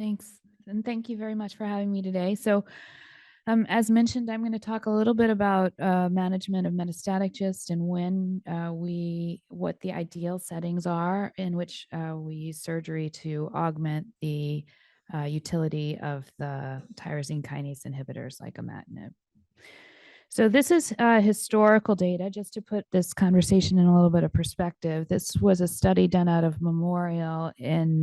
Thanks. And thank you very much for having me today. So, as mentioned, I'm going to talk a little bit about management of metastatic GIST and what the ideal settings are in which we use surgery to augment the utility of the tyrosine kinase inhibitors like imatinib. So this is historical data, just to put this conversation in a little bit of perspective. This was a study done out of Memorial in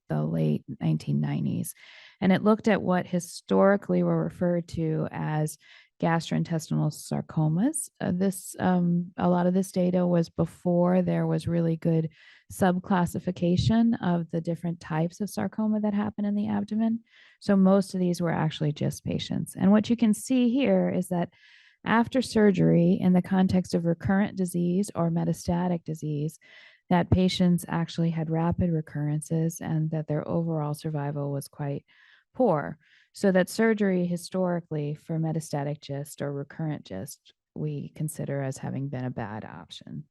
the late 1990s, and it looked at what historically were referred to as gastrointestinal sarcomas. A lot of this data was before there was really good subclassification of the different types of sarcoma that happen in the abdomen. So most of these were actually GIST patients. And what you can see here is that after surgery, in the context of recurrent disease or metastatic disease, that patients actually had rapid recurrences and that their overall survival was quite poor. So that surgery historically for metastatic GIST or recurrent GIST, we consider as having been a bad option.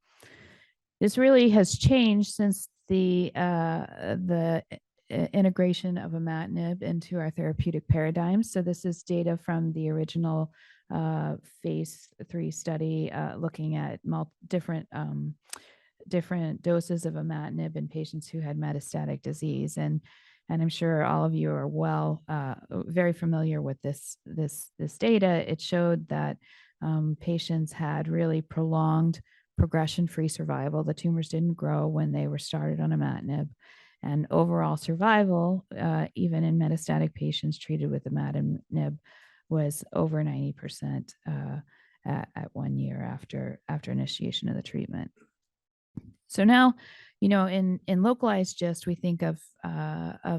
This really has changed since the integration of imatinib into our therapeutic paradigm. So this is data from the original phase 3 study looking at different doses of imatinib in patients who had metastatic disease. And I'm sure all of you are very familiar with this data. It showed that patients had really prolonged progression-free survival. The tumors didn't grow when they were started on imatinib. And overall survival, even in metastatic patients treated with imatinib, was over 90% at 1 year after initiation of the treatment. So now, in localized GIST, we think of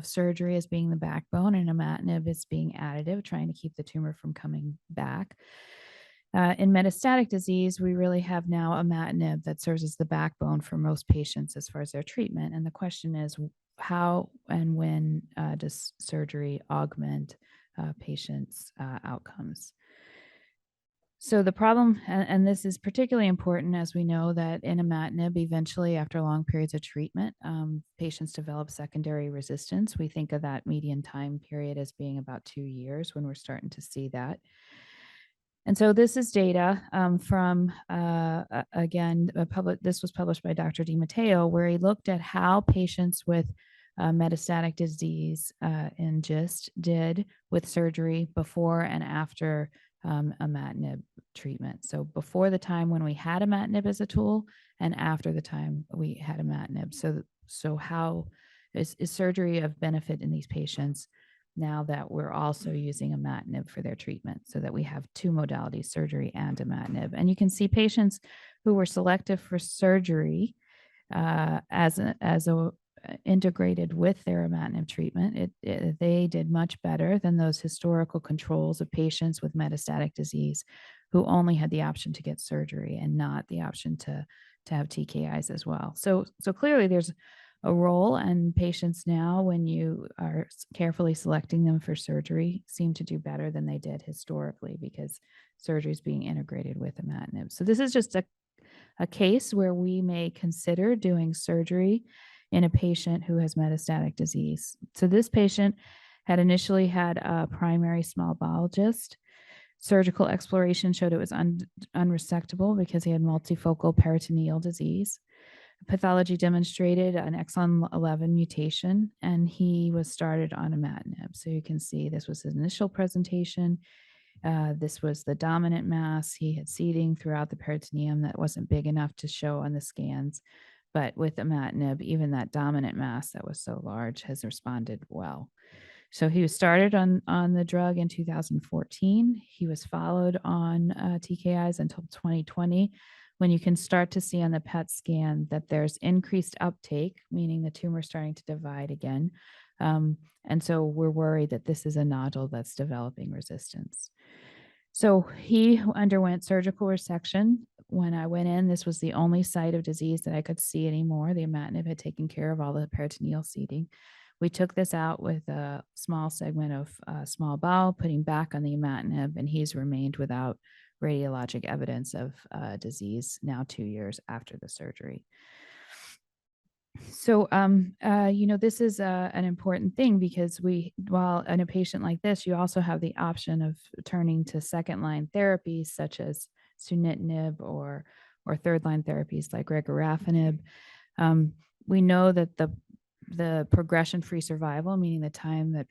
surgery as being the backbone and imatinib as being additive, trying to keep the tumor from coming back. In metastatic disease, we really have now imatinib that serves as the backbone for most patients as far as their treatment. And the question is, how and when does surgery augment patients' outcomes? So the problem, and this is particularly important as we know that in imatinib, eventually after long periods of treatment, patients develop secondary resistance. We think of that median time period as being about 2 years when we're starting to see that. And so this is data from, this was published by Dr. DiMatteo, where he looked at how patients with metastatic disease in GIST did with surgery before and after imatinib treatment. So before the time when we had imatinib as a tool and after the time we had imatinib. So how is surgery of benefit in these patients now that we're also using imatinib for their treatment, so that we have two modalities, surgery and imatinib? And you can see patients who were selected for surgery as integrated with their imatinib treatment, they did much better than those historical controls of patients with metastatic disease who only had the option to get surgery and not the option to have TKIs as well. So clearly there's a role, and patients now, when you are carefully selecting them for surgery, seem to do better than they did historically because surgery is being integrated with imatinib. So this is just a case where we may consider doing surgery in a patient who has metastatic disease. So this patient had initially had a primary small bowel GIST. Surgical exploration showed it was unresectable because he had multifocal peritoneal disease. Pathology demonstrated an exon 11 mutation, and he was started on imatinib. So you can see this was his initial presentation. This was the dominant mass. He had seeding throughout the peritoneum that wasn't big enough to show on the scans. But with imatinib, even that dominant mass that was so large has responded well. So he was started on the drug in 2014. He was followed on TKIs until 2020, when you can start to see on the PET scan that there's increased uptake, meaning the tumor is starting to divide again. And so we're worried that this is a nodule that's developing resistance. So he underwent surgical resection. When I went in, this was the only site of disease that I could see anymore. The imatinib had taken care of all the peritoneal seeding. We took this out with a small segment of small bowel, putting back on the imatinib, and he's remained without radiologic evidence of disease now 2 years after the surgery. So, this is an important thing because while in a patient like this, you also have the option of turning to second line therapies such as sunitinib or third line therapies like regorafenib. Um, we know that the progression-free survival, meaning the time that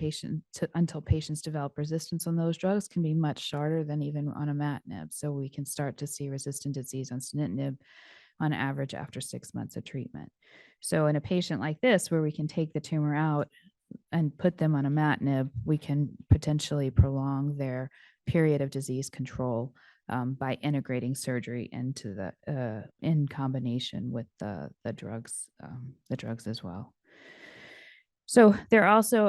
until patients develop resistance on those drugs, can be much shorter than even on imatinib. So we can start to see resistant disease on sunitinib on average after 6 months of treatment. So in a patient like this, where we can take the tumor out and put them on imatinib, we can potentially prolong their period of disease control by integrating surgery into in combination with the drugs as well. So there are also,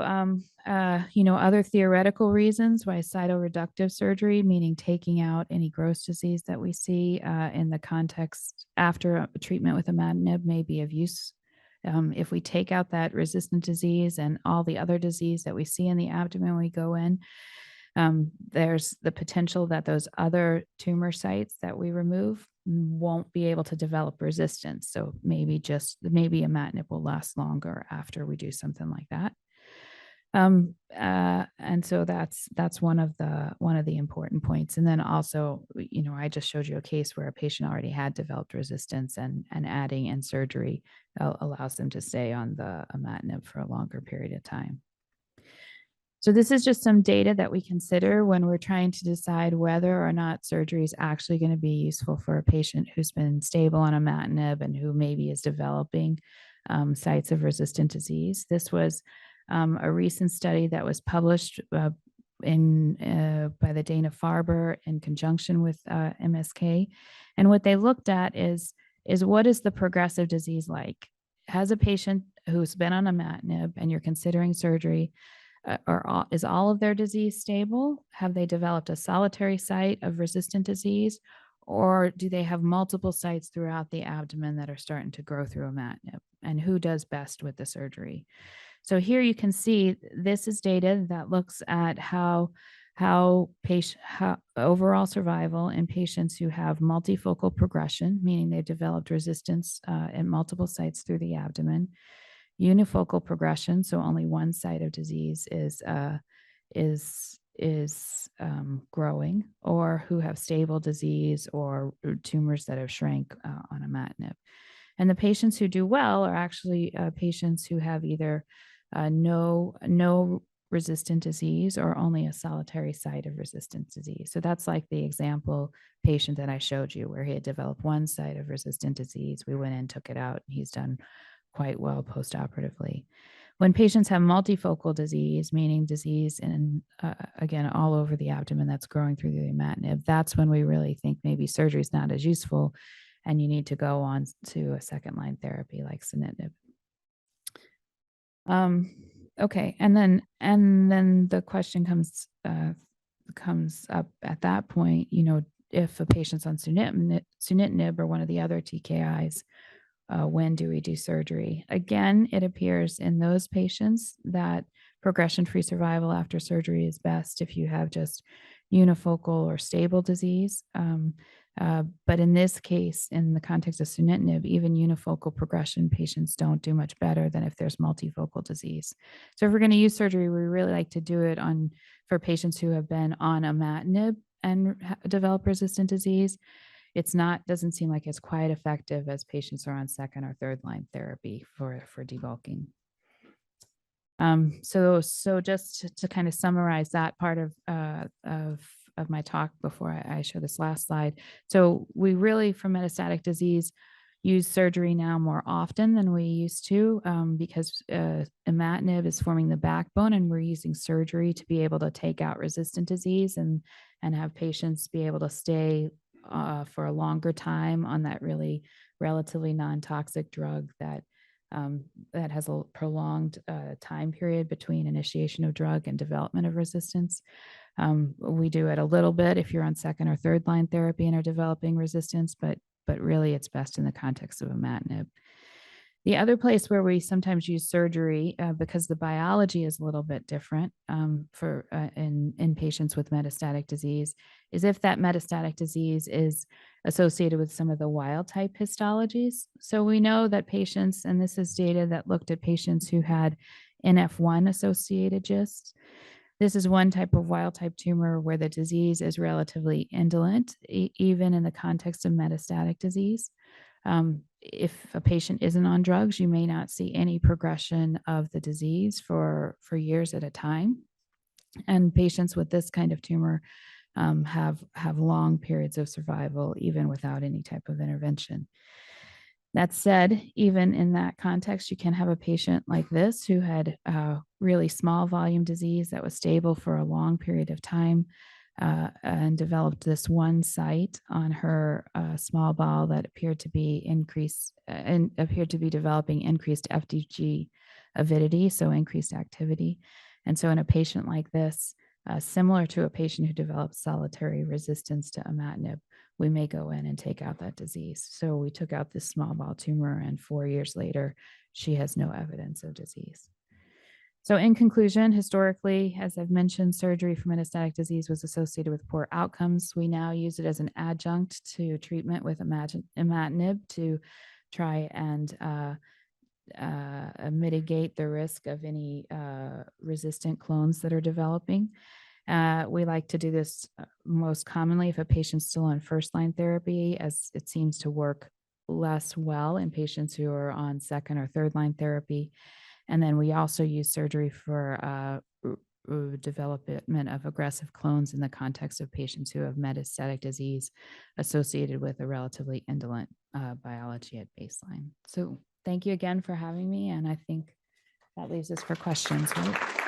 other theoretical reasons why cytoreductive surgery, meaning taking out any gross disease that we see in the context after a treatment with imatinib, may be of use. If we take out that resistant disease and all the other disease that we see in the abdomen when we go in, there's the potential that those other tumor sites that we remove won't be able to develop resistance. So maybe imatinib will last longer after we do something like that. And so that's one of the important points. And then also, I just showed you a case where a patient already had developed resistance, and adding in surgery allows them to stay on the imatinib for a longer period of time. So this is just some data that we consider when we're trying to decide whether or not surgery is actually going to be useful for a patient who's been stable on imatinib and who maybe is developing sites of resistant disease. This was a recent study that was published by the Dana-Farber in conjunction with MSK. And what they looked at is what is the progressive disease like? Has a patient who's been on imatinib and you're considering surgery, is all of their disease stable? Have they developed a solitary site of resistant disease? Or do they have multiple sites throughout the abdomen that are starting to grow through imatinib? And who does best with the surgery? So here you can see this is data that looks at how overall survival in patients who have multifocal progression, meaning they've developed resistance in multiple sites through the abdomen, unifocal progression, so only one site of disease is growing, or who have stable disease or tumors that have shrank on imatinib. And the patients who do well are actually patients who have either no resistant disease or only a solitary site of resistant disease. So that's like the example patient that I showed you, where he had developed one site of resistant disease. We went in, took it out, and he's done quite well postoperatively. When patients have multifocal disease, meaning disease in, again, all over the abdomen that's growing through the imatinib, that's when we really think maybe surgery is not as useful and you need to go on to a second line therapy like sunitinib. Okay, and then the question comes up at that point, if a patient's on sunitinib or one of the other TKIs, when do we do surgery? Again, it appears in those patients that progression-free survival after surgery is best if you have just unifocal or stable disease. But in this case, in the context of sunitinib, even unifocal progression patients don't do much better than if there's multifocal disease. So if we're going to use surgery, we really like to do it for patients who have been on imatinib and develop resistant disease. Doesn't seem like it's quite effective as patients are on second or third line therapy for debulking. So just to kind of summarize that part of my talk before I show this last slide. So we really, for metastatic disease, use surgery now more often than we used to because imatinib is forming the backbone, and we're using surgery to be able to take out resistant disease and have patients be able to stay for a longer time on that really relatively non-toxic drug that has a prolonged time period between initiation of drug and development of resistance. We do it a little bit if you're on second or third line therapy and are developing resistance, but really it's best in the context of imatinib. The other place where we sometimes use surgery, because the biology is a little bit different in patients with metastatic disease, is if that metastatic disease is associated with some of the wild type histologies. So we know that patients, and this is data that looked at patients who had NF1 associated GIST. This is one type of wild type tumor where the disease is relatively indolent, even in the context of metastatic disease. If a patient isn't on drugs, you may not see any progression of the disease for years at a time. And patients with this kind of tumor have long periods of survival, even without any type of intervention. That said, even in that context, you can have a patient like this who had really small volume disease that was stable for a long period of time and developed this one site on her small bowel that appeared to be developing increased FDG avidity, so increased activity. And so in a patient like this, similar to a patient who develops solitary resistance to imatinib, we may go in and take out that disease. So we took out this small bowel tumor, and 4 years later, she has no evidence of disease. So in conclusion, historically, as I've mentioned, surgery for metastatic disease was associated with poor outcomes. We now use it as an adjunct to treatment with imatinib to try and mitigate the risk of any resistant clones that are developing. We like to do this most commonly if a patient's still on first-line therapy, as it seems to work less well in patients who are on second or third-line therapy. And then we also use surgery for development of aggressive clones in the context of patients who have metastatic disease associated with a relatively indolent biology at baseline. So thank you again for having me. And I think that leaves us for questions, right?